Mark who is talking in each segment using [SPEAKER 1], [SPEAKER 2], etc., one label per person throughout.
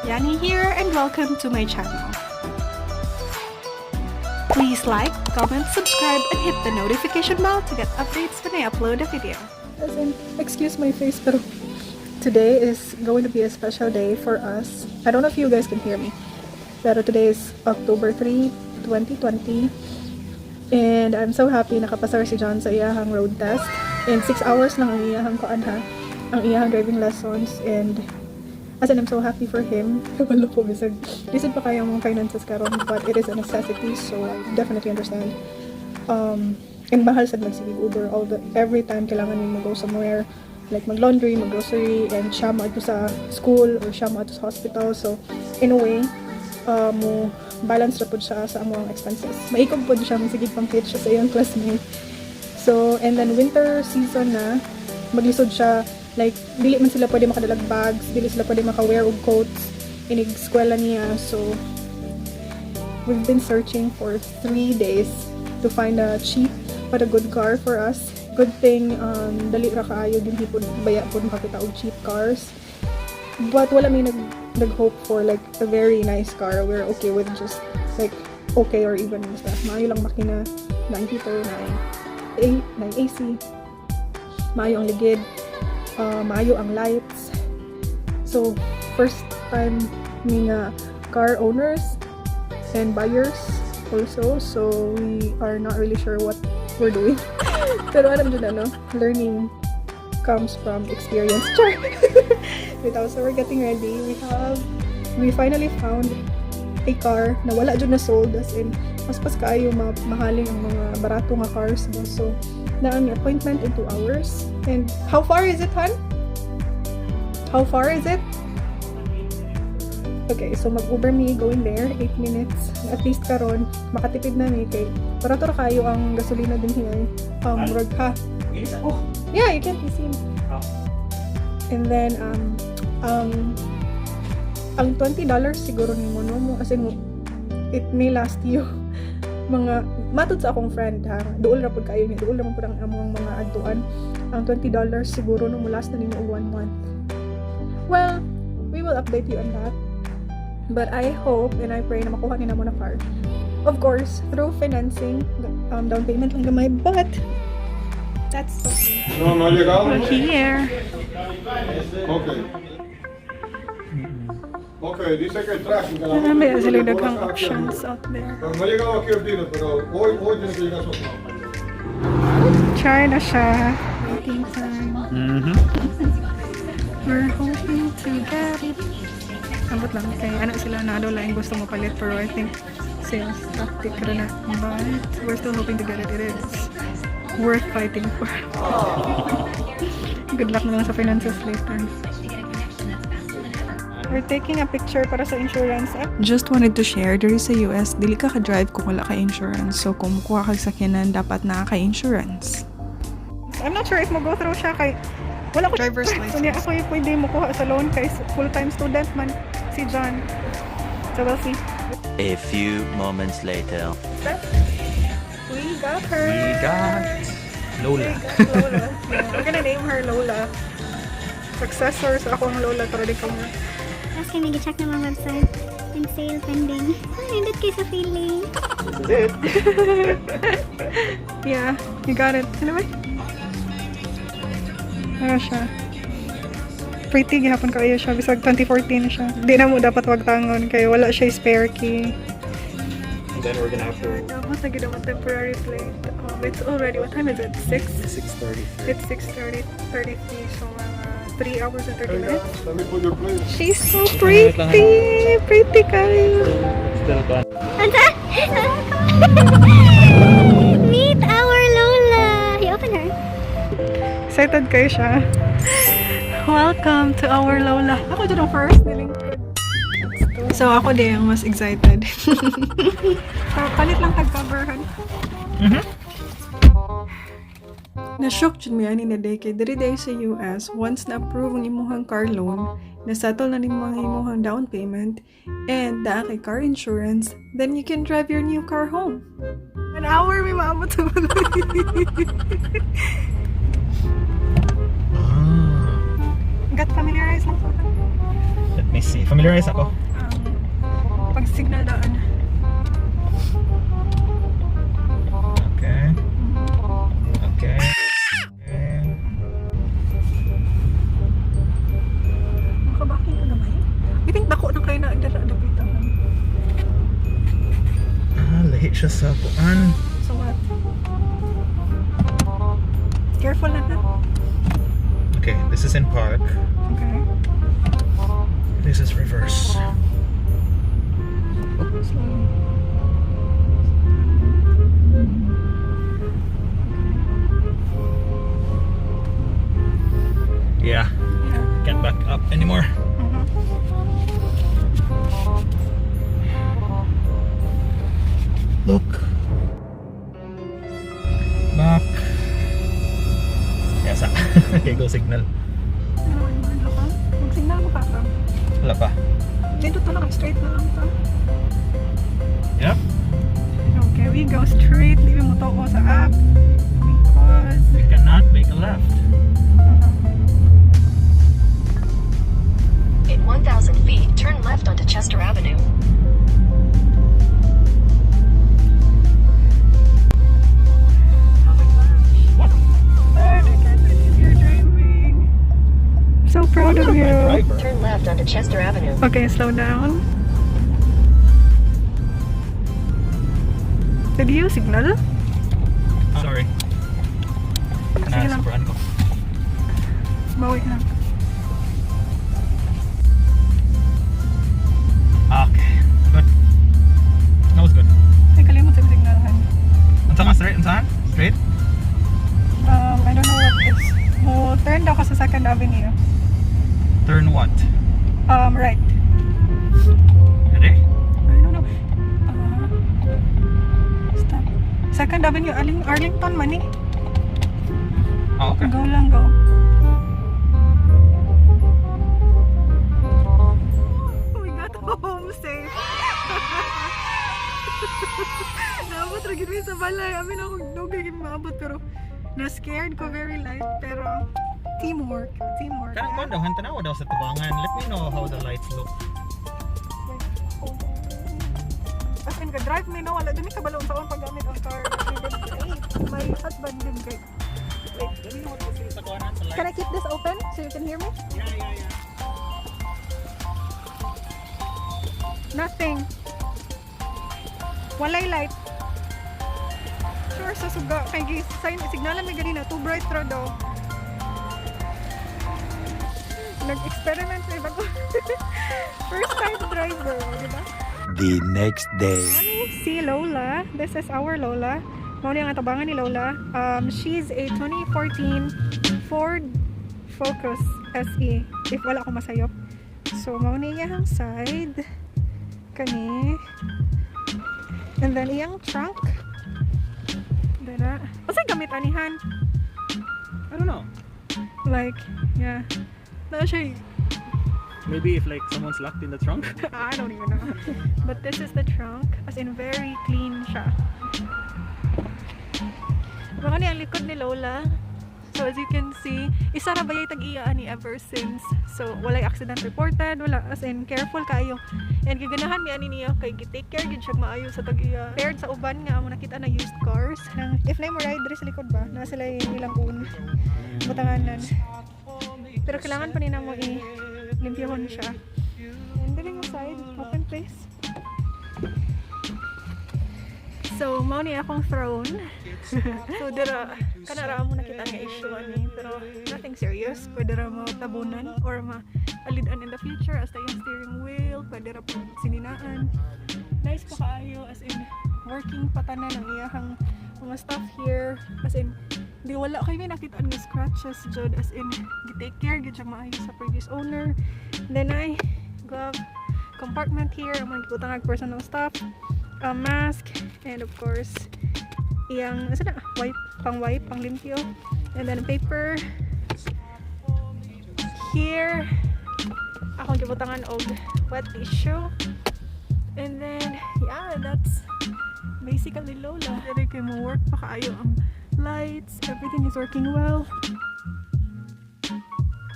[SPEAKER 1] Yani here and welcome to my channel. Please like, comment, subscribe, and hit the notification bell to get updates when I upload a video.
[SPEAKER 2] As in, excuse my face, pero today is going to be a special day for us. I don't know if you guys can hear me, pero today is October 3, 2020. And I'm so happy nakapasar si John sa iyahang road test. And 6 hours lang ang iyahang ang iyahang driving lessons. And as in, I'm so happy for him. Wala po, bisag pa kaya mong finances karon, but it is a necessity, so I definitely understand. And mahal sad magsigig Uber every time kailangan mo go somewhere, like mag-laundry, mag-grocery, and siya mo sa school or siya mo sa hospital. So in a way, mo balance ra pud siya sa among expenses. Maikog pud siya, magsigig pang fit siya sa iyang classmate. So, and then winter season na, maglisod siya, like, dili man sila pwede makadalag bags, dili sila pwede maka-wear og coats, inig eskwela niya. So, we've been searching for 3 days to find a cheap but a good car for us. Good thing, dali ra kaayo din hipon baya pud makakita og cheap cars. But wala may nag-hope for like a very nice car. We're okay with just like okay or even basta maayo lang makina, na heater, na AC, maayo ang ligid, maayo ang lights. So first time may car owners and buyers also, so we are not really sure what we're doing. Pero alam nyo na, no? Learning comes from experience. Char! So we're getting ready. We finally found a car na wala dyan na sold, as in mas kaayo mahaling ang mga barato nga cars. So na ang appointment in 2 hours. And how far is it, Han? How far is it? Okay, so mag-Uber me going there, 8 minutes. At least karon makatipid na mi kay barato ra kayo ang gasolina din here. Murag ha. Yeah, you can't be seen. And then ang $20 siguro ni mo, no? As in, it may last you mga matod sa akong friend, ha, duol ra pud kayo niya, duol ra pud ang among mga adtuan. Ang $20 siguro no mo last na nimo 1 month. Well, we will update you on that, but I hope and I pray na makuha ni namo na car, of course through financing, down payment lang gamay, but that's okay.
[SPEAKER 3] No llegado.
[SPEAKER 1] We're here.
[SPEAKER 3] Okay. Okay, dice que el tráfico.
[SPEAKER 1] Marami sila daghang options out there.
[SPEAKER 3] No ha llegado aquí el vino, pero hoy tiene que llegar solo.
[SPEAKER 1] Try na siya. Waiting time. We're hoping to get it. Ambot lang kay ano sila na laing gusto mo palit, pero I think sales tactic ra na. But we're still hoping to get it. It is worth fighting for. Good luck na lang sa finances later. We're taking a picture para sa insurance app. Just wanted to share, diri sa US, dili ka ka-drive kung wala ka insurance. So kung mukuha ka sa sakyanan, dapat na ka-insurance. I'm not sure if mag-go through siya kay wala ko driver's license. Kunya ako yung pwede makuha sa loan kay full-time student man si John. So we'll see.
[SPEAKER 4] A few moments later.
[SPEAKER 1] We got her.
[SPEAKER 5] We got Lola.
[SPEAKER 1] Lola. Yeah, we're gonna name her Lola. Successor sa akong Lola para di ka mo.
[SPEAKER 6] Tapos kayo nag-check na mga website and sale pending. Nandit kayo sa feeling.
[SPEAKER 3] This is it.
[SPEAKER 1] Yeah, you got it. Ano ba? Ano siya? Pretty, gihapon kayo siya. Bisag 2014 na siya. Di na mo dapat wagtangon kayo. Wala siya spare key.
[SPEAKER 5] And then we're gonna have to...
[SPEAKER 1] Tapos lagi naman temporary plate. It's already, what time is it? 6?
[SPEAKER 5] 6:30.
[SPEAKER 1] It's 6:33. So 3 hours and 30 minutes.
[SPEAKER 3] Let me put your plate.
[SPEAKER 1] She's so pretty! Pretty kayo!
[SPEAKER 5] Still gone.
[SPEAKER 6] Anta? Meet our Lola! You open her.
[SPEAKER 1] Excited kayo siya. Welcome to our Lola. Ako dyan ang first nilingkod. So ako din ang mas excited. So palit lang tag-coverhan. Na-shock dyan mo yan in a decade. Dari day sa US, once na-approve ang imuhang car loan, na-settle na nimang imuhang down payment, and daan kay car insurance, then you can drive your new car home. An hour may maabot sa Got familiarized lang sa
[SPEAKER 5] me see. Familiarize ako.
[SPEAKER 1] Pag signal daan.
[SPEAKER 5] Okay. Okay.
[SPEAKER 1] Makabaking ka gamay. I think dako na kayo na dapitan.
[SPEAKER 5] Lahi siya sa kuan.
[SPEAKER 1] So what? Careful na na.
[SPEAKER 5] Okay, this is in park.
[SPEAKER 1] Okay.
[SPEAKER 5] This is reverse.
[SPEAKER 1] Slowly.
[SPEAKER 5] Yeah, can't back up anymore. Look. Back. Yes, okay, go signal.
[SPEAKER 1] Mag-signal mo ka ka.
[SPEAKER 5] Wala pa.
[SPEAKER 1] Dito to lang, straight na lang to.
[SPEAKER 5] Yep.
[SPEAKER 1] Okay, we go straight. Leave mo to sa app. Because...
[SPEAKER 5] We cannot make a left.
[SPEAKER 7] In 1,000 feet, turn left onto Chester Avenue.
[SPEAKER 5] What?
[SPEAKER 1] I can't believe you're driving. So proud of you.
[SPEAKER 5] Driver.
[SPEAKER 7] Turn left onto Chester Avenue.
[SPEAKER 1] Okay, slow down. Did you signal?
[SPEAKER 5] Sorry.
[SPEAKER 1] Sige lang.
[SPEAKER 5] Sobraan ko.
[SPEAKER 1] Bawi na.
[SPEAKER 5] Okay. Good. That was good.
[SPEAKER 1] Ay, kalimut sa signalhan.
[SPEAKER 5] Unsa nga straight? Unsa? Straight?
[SPEAKER 1] I don't know what is. Mo turn daw ka sa 2nd Avenue.
[SPEAKER 5] Turn what?
[SPEAKER 1] Right.
[SPEAKER 5] Ready?
[SPEAKER 1] I don't know. Stop. 2nd Avenue, Arlington man eh.
[SPEAKER 5] Oh, okay.
[SPEAKER 1] Go lang, go. We got home safe. Naabot ra gid mi sa balay. Amin ako dugay maabot pero na-scared ko very light pero teamwork.
[SPEAKER 5] Kanang kuan daw, tanawa daw sa tubangan. Let me know how the lights look.
[SPEAKER 1] As in, ka-drive me no, wala dumi ka balong taon paggamit ang car. May husband din kay. Wait,
[SPEAKER 5] Let me know what you see sa kuanan sa lights.
[SPEAKER 1] can I keep this open so you can hear me?
[SPEAKER 5] Yeah.
[SPEAKER 1] Nothing. Walay light. Sure sa suga kay gis sign signalan may ganina too bright ra daw. Nag-experiment na iba ko. First time driver, di ba?
[SPEAKER 4] The next day.
[SPEAKER 1] Si Lola, this is our Lola. Mauna yung atabangan ni Lola. She's a 2014 Ford Focus SE. If wala akong masayop. So, mauna iyang side. Kani. And then iyang trunk. Dara. Asa gamit anihan?
[SPEAKER 5] I don't know.
[SPEAKER 1] Like, yeah. Na siya
[SPEAKER 5] Maybe if like someone's locked in the trunk.
[SPEAKER 1] I don't even know. But this is the trunk. As in, very clean siya. Baka niya ang likod ni Lola. So as you can see, isa ra bayay tag-iyaan ni ever since. So walay accident reported, wala. As in, careful kayo. And gaganahan mi ani niya kay gi-take care gid siya maayo sa tag-iya. Paired sa uban nga mo nakita na used cars. If na mo ride diri sa likod ba, na sila yung ilang un butanganan. Pero kailangan pa nina mo limpyahon siya. And dili mo side, open place. So, mao ni akong throne. So, dira, kanara mo nakita nga issue ani, pero nothing serious. Pwede ra mo tabunan or ma-alidan in the future as yung steering wheel, pwede ra po sininaan. Nice pa kaayo, as in, working patanan ang iyahang mga stuff here. As in, di wala kayo nakita nga scratches jud, as in, gi-take care gid siya maayo sa previous owner. Then I glove compartment here, ang mga gibutang personal stuff. A mask, and of course iyang wipe, pang limpyo, and then paper here, akong gibutangan og wet tissue, and then yeah, that's basically Lola. Dili kay mo work pa kaayo ang lights, everything is working well.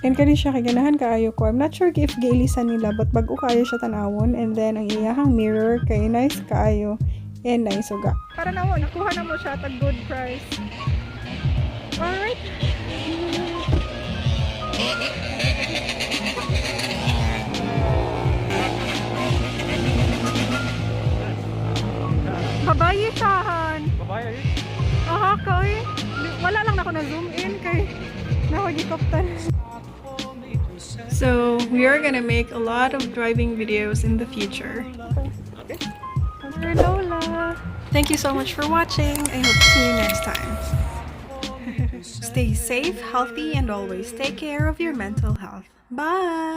[SPEAKER 1] And kani siya kay ganahan kaayo ko. I'm not sure if giilisan nila but bago kaayo siya tanawon, and then ang iyahang mirror kay nice kaayo and nice uga. Para nawo nakuha na mo siya at a good price. Alright. Babayi tahan.
[SPEAKER 5] Babae,
[SPEAKER 1] Aha, kay. Wala lang ako na zoom in kay nahagikoptan. So, we are gonna make a lot of driving videos in the future.
[SPEAKER 5] Okay.
[SPEAKER 1] Hello, Lola. Thank you so much for watching. I hope to see you next time. Stay safe, healthy, and always take care of your mental health. Bye!